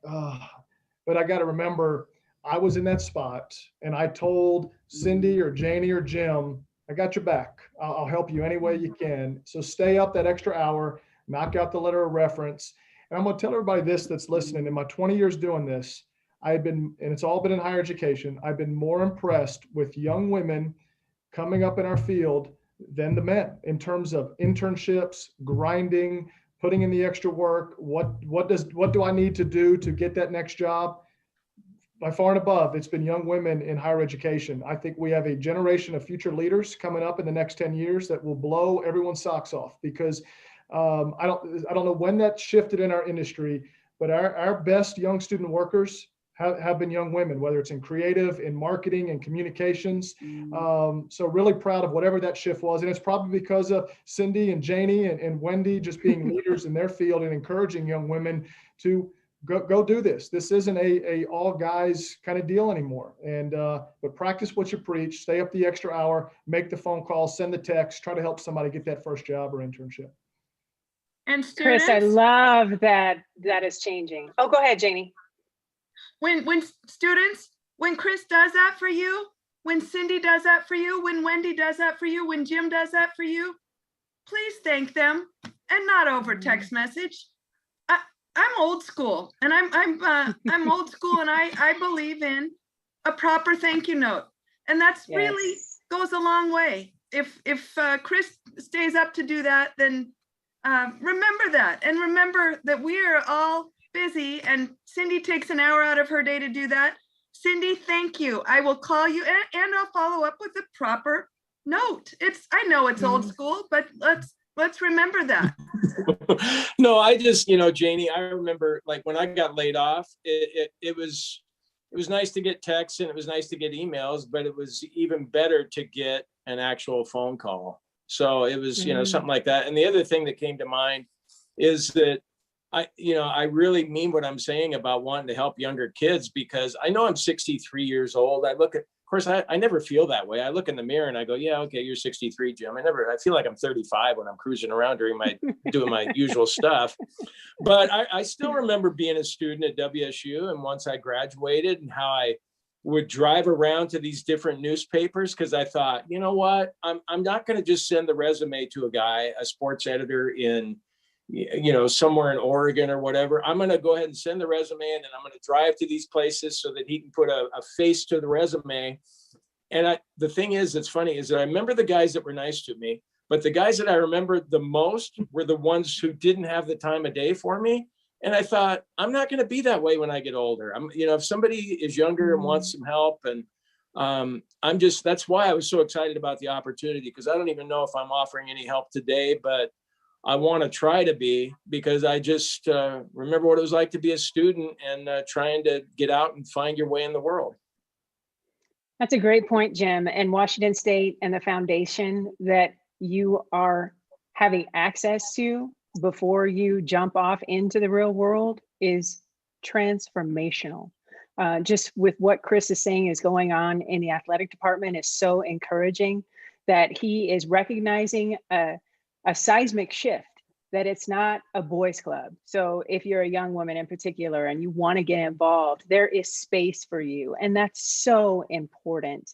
but I got to remember, I was in that spot and I told Cindy or Janie or Jim, I got your back. I'll help you any way you can. So stay up that extra hour, knock out the letter of reference. And I'm going to tell everybody this that's listening. In my 20 years doing this, and it's all been in higher education, I've been more impressed with young women coming up in our field than the men in terms of internships, grinding, putting in the extra work. What do I need to do to get that next job? By far and above, it's been young women in higher education. I think we have a generation of future leaders coming up in the next 10 years that will blow everyone's socks off, because I don't know when that shifted in our industry, but our best young student workers have been young women, whether it's in creative, in marketing, and communications. So really proud of whatever that shift was. And it's probably because of Cindy and Janie and Wendy just being leaders in their field and encouraging young women to go do this. This isn't a all guys kind of deal anymore. And but practice what you preach, stay up the extra hour, make the phone call, send the text, try to help somebody get that first job or internship. And students, Chris, I love that is changing. Oh, go ahead, Janie. When Chris does that for you, when Cindy does that for you, when Wendy does that for you, when Jim does that for you, please thank them, and not over text message. I'm old school, and I'm old school, and I believe in a proper thank you note, and that's really goes a long way. If Chris stays up to do that, then remember that, and remember that we are all busy, and Cindy takes an hour out of her day to do that. Cindy, thank you. I will call you, and I'll follow up with a proper note. I know it's old school, but let's remember that. No, I just, Janie, I remember like when I got laid off, it was nice to get texts and it was nice to get emails, but it was even better to get an actual phone call. So it was, something like that. And the other thing that came to mind is that I really mean what I'm saying about wanting to help younger kids, because I know I'm 63 years old. Of course, I never feel that way. I look in the mirror and I go, yeah, okay, you're 63, Jim. I feel like I'm 35 when I'm cruising around doing my usual stuff. But I still remember being a student at WSU. And once I graduated, and how I would drive around to these different newspapers, because I thought, you know what, I'm not going to just send the resume to a sports editor in, somewhere in Oregon or whatever. I'm going to go ahead and send the resume in, and I'm going to drive to these places so that he can put a face to the resume. And the thing is, it's funny, is that I remember the guys that were nice to me, but the guys that I remembered the most were the ones who didn't have the time of day for me. And I thought, I'm not going to be that way when I get older. If somebody is younger and wants some help, and that's why I was so excited about the opportunity, because I don't even know if I'm offering any help today, but I want to try to be, because I just remember what it was like to be a student and trying to get out and find your way in the world. That's a great point, Jim. And Washington State and the foundation that you are having access to before you jump off into the real world is transformational. Just with what Chris is saying is going on in the athletic department is so encouraging, that he is recognizing a seismic shift, that it's not a boys club. So if you're a young woman in particular and you want to get involved, there is space for you. And that's so important.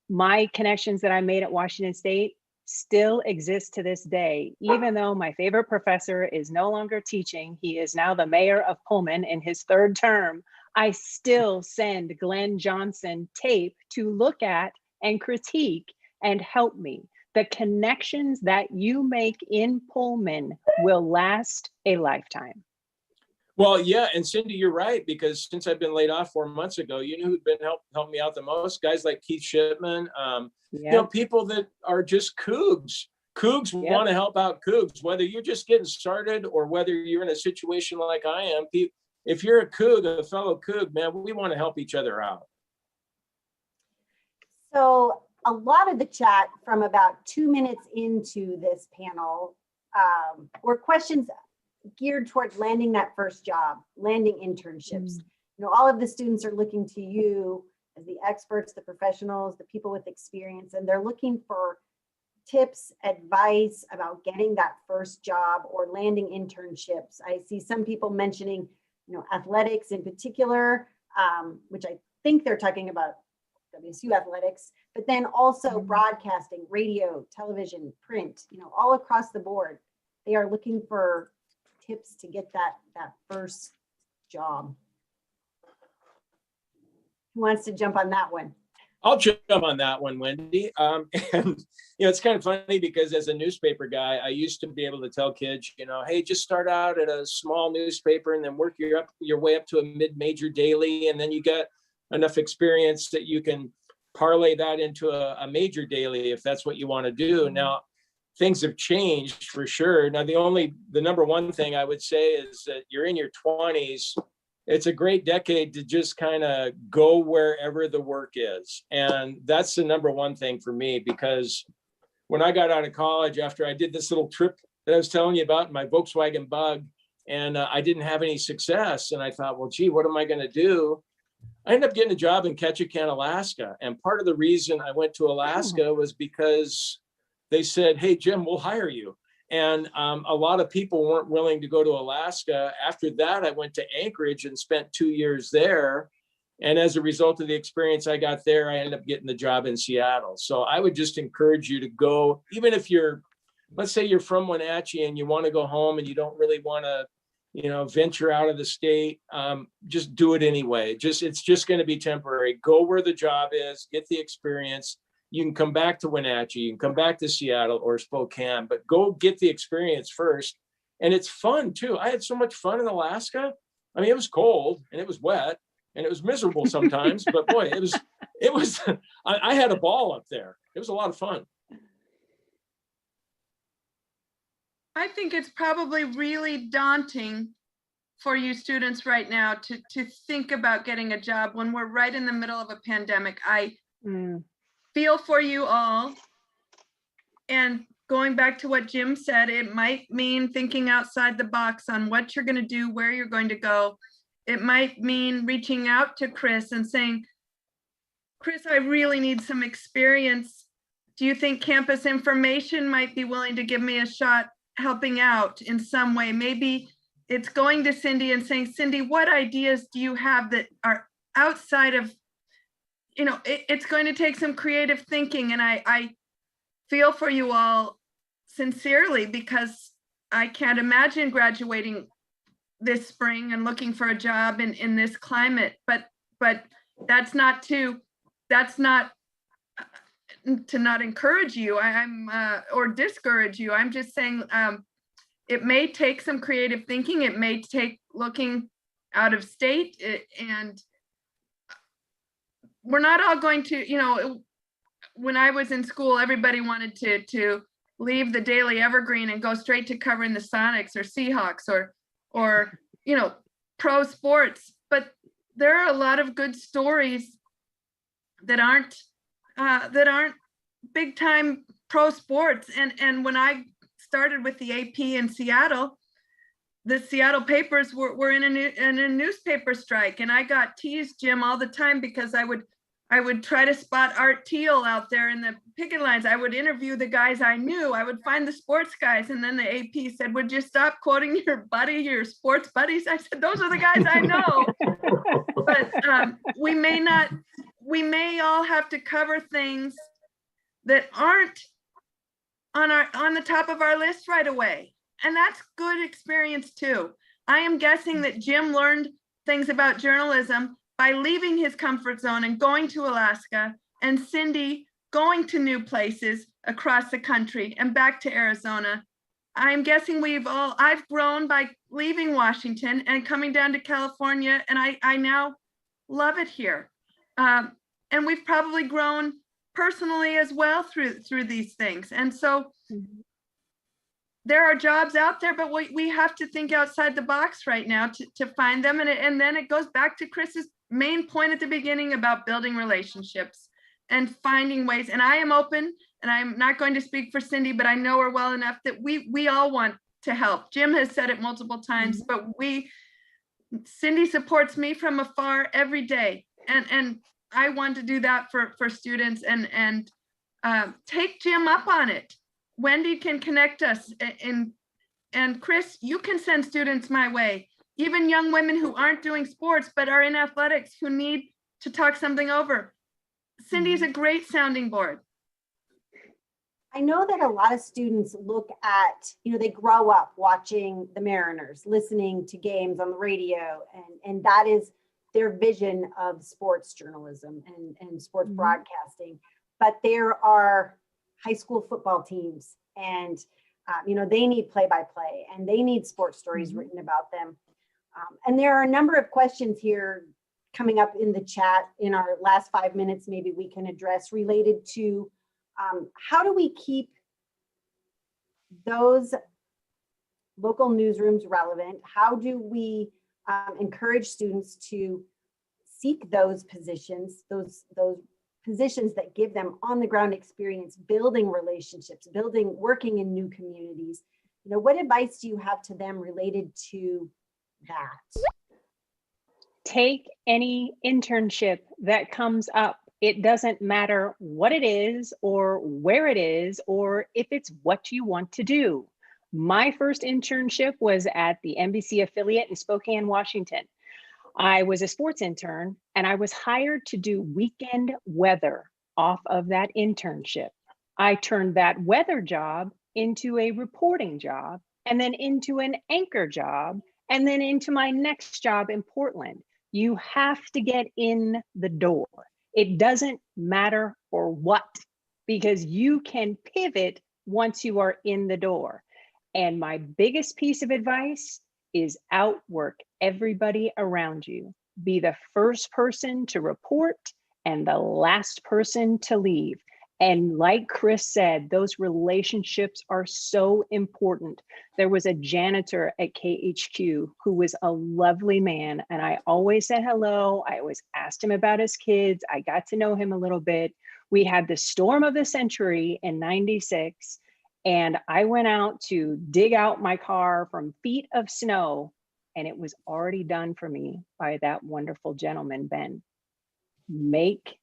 My connections that I made at Washington State still exist to this day, even though my favorite professor is no longer teaching. He is now the mayor of Pullman in his third term. I still send Glenn Johnson tape to look at and critique and help me. The connections that you make in Pullman will last a lifetime. Well, yeah. And Cindy, you're right, because since I've been laid off 4 months ago, who've been helping me out the most? Guys like Keith Shipman, people that are just Cougs. Cougs want to help out Cougs, whether you're just getting started or whether you're in a situation like I am. If you're a Coug, a fellow Coug, man, we want to help each other out. So a lot of the chat from about 2 minutes into this panel were questions geared towards landing that first job, landing internships. All of the students are looking to you as the experts, the professionals, the people with experience, and they're looking for tips, advice about getting that first job or landing internships. I see some people mentioning, athletics in particular, which I think they're talking about WSU athletics, but then also broadcasting, radio, television, print, all across the board. They are looking for tips to get that first job. Who wants to jump on that one? I'll jump on that one, Wendy. And it's kind of funny, because as a newspaper guy, I used to be able to tell kids, hey, just start out at a small newspaper and then work your way up to a mid-major daily, and then you get enough experience that you can parlay that into a major daily if that's what you want to do. Now, things have changed for sure. Now, the number one thing I would say is that you're in your 20s. It's a great decade to just kind of go wherever the work is. And that's the number one thing for me, because when I got out of college, after I did this little trip that I was telling you about in my Volkswagen Bug, and I didn't have any success. And I thought, well, gee, what am I going to do? I ended up getting a job in Ketchikan, Alaska. And part of the reason I went to Alaska was because they said, hey, Jim, we'll hire you. And a lot of people weren't willing to go to Alaska. After that, I went to Anchorage and spent 2 years there. And as a result of the experience I got there, I ended up getting the job in Seattle. So I would just encourage you to go, even if you're, let's say you're from Wenatchee and you want to go home and you don't really want to, venture out of the state, just do it anyway. It's just going to be temporary. Go where the job is, get the experience. You can come back to Wenatchee, you can come back to Seattle or Spokane, but go get the experience first. And it's fun too. I had so much fun in Alaska. I mean, it was cold and it was wet and it was miserable sometimes, but boy, I had a ball up there. It was a lot of fun. I think it's probably really daunting for you students right now to think about getting a job when we're right in the middle of a pandemic. I feel for you all. And going back to what Jim said, it might mean thinking outside the box on what you're going to do, where you're going to go. It might mean reaching out to Chris and saying, Chris, I really need some experience. Do you think campus information might be willing to give me a shot helping out in some way? Maybe it's going to Cindy and saying, Cindy, what ideas do you have that are outside of, it's going to take some creative thinking. And I feel for you all sincerely, because I can't imagine graduating this spring and looking for a job in this climate, but that's not to not encourage you. I'm or discourage you. I'm just saying it may take some creative thinking. It may take looking out of state, and we're not all going to, when I was in school, everybody wanted to leave the Daily Evergreen and go straight to covering the Sonics or Seahawks or pro sports. But there are a lot of good stories that aren't big time pro sports. And when I started with the AP in Seattle, the Seattle papers were in a newspaper strike, and I got teased, Jim, all the time because I would try to spot Art Teal out there in the picket lines. I would interview the guys I knew. I would find the sports guys. And then the AP said, would you stop quoting your sports buddies? I said, those are the guys I know. But we may all have to cover things that aren't on the top of our list right away. And that's good experience too. I am guessing that Jim learned things about journalism by leaving his comfort zone and going to Alaska, and Cindy going to new places across the country and back to Arizona. I'm guessing I've grown by leaving Washington and coming down to California, and I now love it here. And we've probably grown personally as well through these things. And so there are jobs out there, but we have to think outside the box right now to find them. And then it goes back to Chris's main point at the beginning about building relationships and finding ways. And I am open, and I'm not going to speak for Cindy, but I know her well enough that we all want to help. Jim has said it multiple times, but Cindy supports me from afar every day. And I want to do that for students and take Jim up on it. Wendy can connect us, and Chris, you can send students my way. Even young women who aren't doing sports but are in athletics who need to talk something over. Cindy's a great sounding board. I know that a lot of students look at, they grow up watching the Mariners, listening to games on the radio, and that is their vision of sports journalism and sports broadcasting. But there are high school football teams, and they need play-by-play, and they need sports stories written about them. And there are a number of questions here coming up in the chat in our last 5 minutes, maybe we can address, related to how do we keep those local newsrooms relevant? How do we encourage students to seek those positions, those positions that give them on the ground experience, building relationships, working in new communities? What advice do you have to them related to that? Take any internship that comes up. It doesn't matter what it is or where it is or if it's what you want to do. My first internship was at the NBC affiliate in Spokane, Washington. I was a sports intern and I was hired to do weekend weather off of that internship. I turned that weather job into a reporting job, and then into an anchor job, and then into my next job in Portland. You have to get in the door. It doesn't matter for what, because you can pivot once you are in the door. And my biggest piece of advice is outwork everybody around you. Be the first person to report and the last person to leave. And like Chris said, those relationships are so important. There was a janitor at KHQ who was a lovely man, and I always said hello. I always asked him about his kids. I got to know him a little bit. We had the storm of the century in '96, and I went out to dig out my car from feet of snow, and it was already done for me by that wonderful gentleman, Ben. Make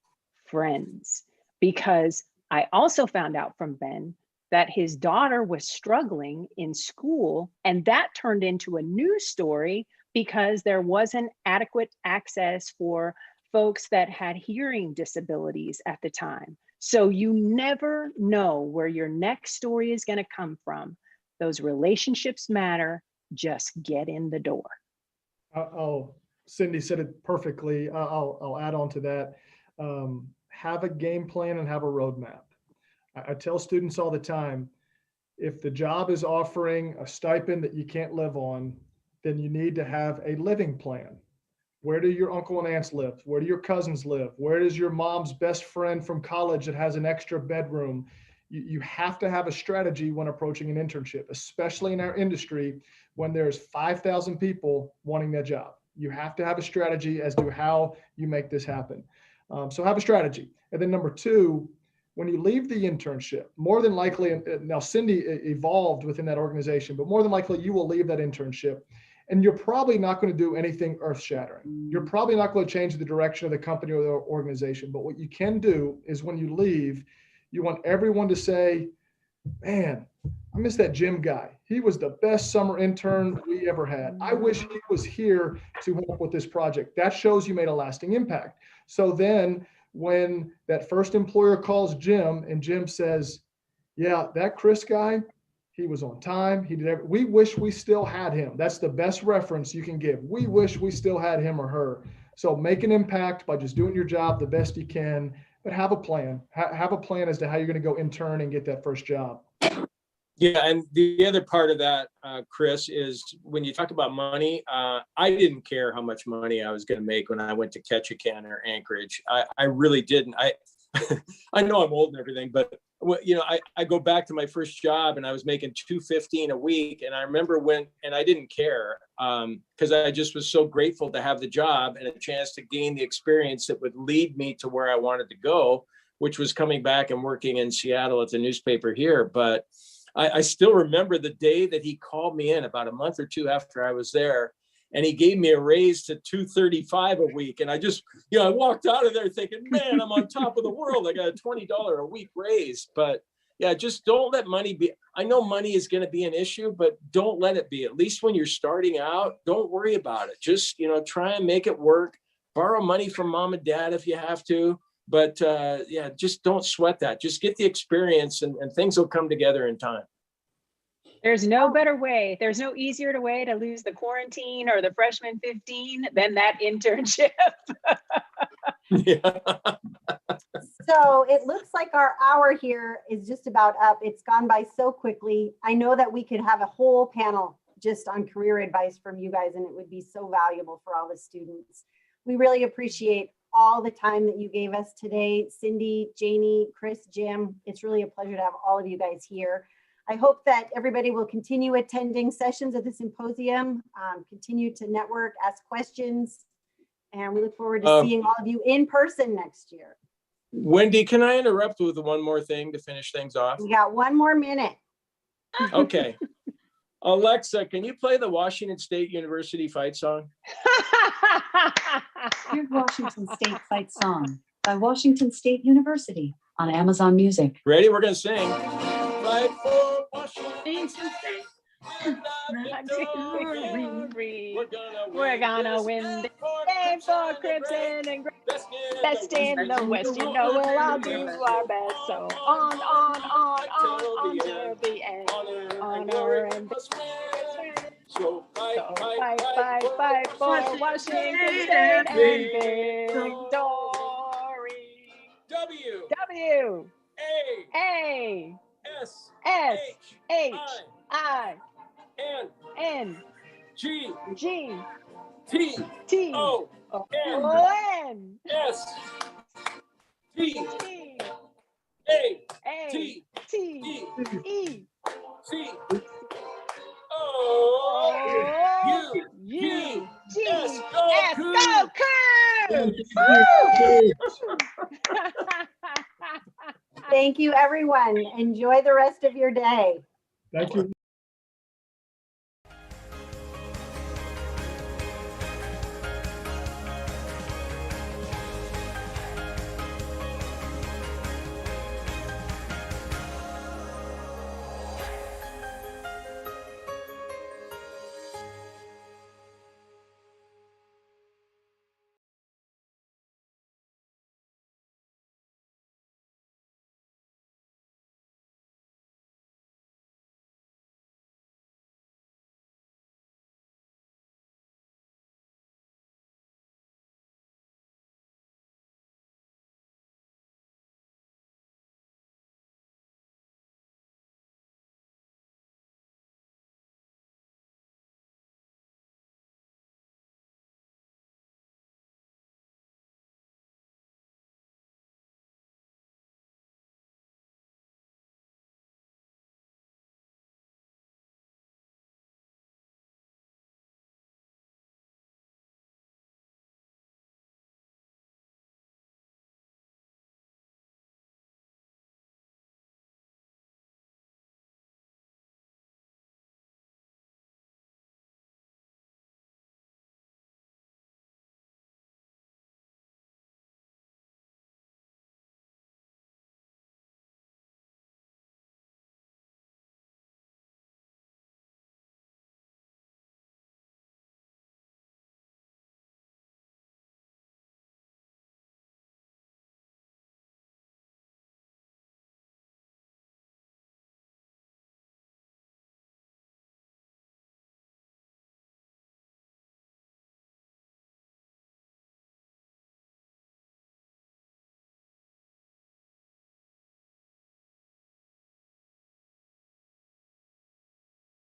friends. Because I also found out from Ben that his daughter was struggling in school, and that turned into a news story because there wasn't adequate access for folks that had hearing disabilities at the time. So you never know where your next story is going to come from. Those relationships matter. Just get in the door. Cindy said it perfectly. I'll add on to that. Have a game plan and have a roadmap. I tell students all the time, if the job is offering a stipend that you can't live on, then you need to have a living plan. Where do your uncle and aunts live? Where do your cousins live? Where does your mom's best friend from college that has an extra bedroom? You have to have a strategy when approaching an internship, especially in our industry when there's 5,000 people wanting that job. You have to have a strategy as to how you make this happen. So have a strategy. And then number two, when you leave the internship, more than likely, now Cindy evolved within that organization, but more than likely you will leave that internship and you're probably not going to do anything earth shattering. You're probably not going to change the direction of the company or the organization. But what you can do is when you leave, you want everyone to say, man, I miss that Jim guy. He was the best summer intern we ever had. I wish he was here to help with this project. That shows you made a lasting impact. So then when that first employer calls Jim and Jim says, yeah, that Chris guy, he was on time. He did everything. We wish we still had him. That's the best reference you can give. We wish we still had him or her. So make an impact by just doing your job the best you can, but have a plan. Have a plan as to how you're going to go intern and get that first job. Yeah, and the other part of that, Chris, is when you talk about money, I didn't care how much money I was going to make when I went to Ketchikan or Anchorage. I really didn't. I know I'm old and everything, but I go back to my first job and I was making $215 a week, and I remember and I didn't care because I just was so grateful to have the job and a chance to gain the experience that would lead me to where I wanted to go, which was coming back and working in Seattle at the newspaper here. But I still remember the day that he called me in about a month or two after I was there, and he gave me a raise to $235 a week. And I just, I walked out of there thinking, man, I'm on top of the world. I got a $20 a week raise. But yeah, just don't let money be. I know money is going to be an issue, but don't let it be. At least when you're starting out, don't worry about it. Just, try and make it work. Borrow money from mom and dad if you have to. But yeah, just don't sweat that. Just get the experience and things will come together in time. There's no better way. There's no easier way to lose the quarantine or the freshman 15 than that internship. Yeah. So it looks like our hour here is just about up. It's gone by so quickly. I know that we could have a whole panel just on career advice from you guys, and it would be so valuable for all the students. We really appreciate all the time that you gave us today. Cindy, Janie, Chris, Jim, it's really a pleasure to have all of you guys here. I hope that everybody will continue attending sessions at the symposium, continue to network, ask questions, and we look forward to seeing all of you in person next year. Wendy, can I interrupt with one more thing to finish things off? We got 1 more minute. Okay. Alexa, can you play the Washington State University fight song? Here's Washington State Fight Song by Washington State University on Amazon Music. Ready? We're going to sing. Fight for Washington State. Victory. We're gonna win this game for Crimson and Gray. Best in the West, you know we'll all do our best. So on till the end. Honor and So so fight for Washington State and victory. W A S S H I I N N G G T T O N N S T T A A T T E E C O U G S. S. Go Cougs! Thank you, everyone. Enjoy the rest of your day. Thank you.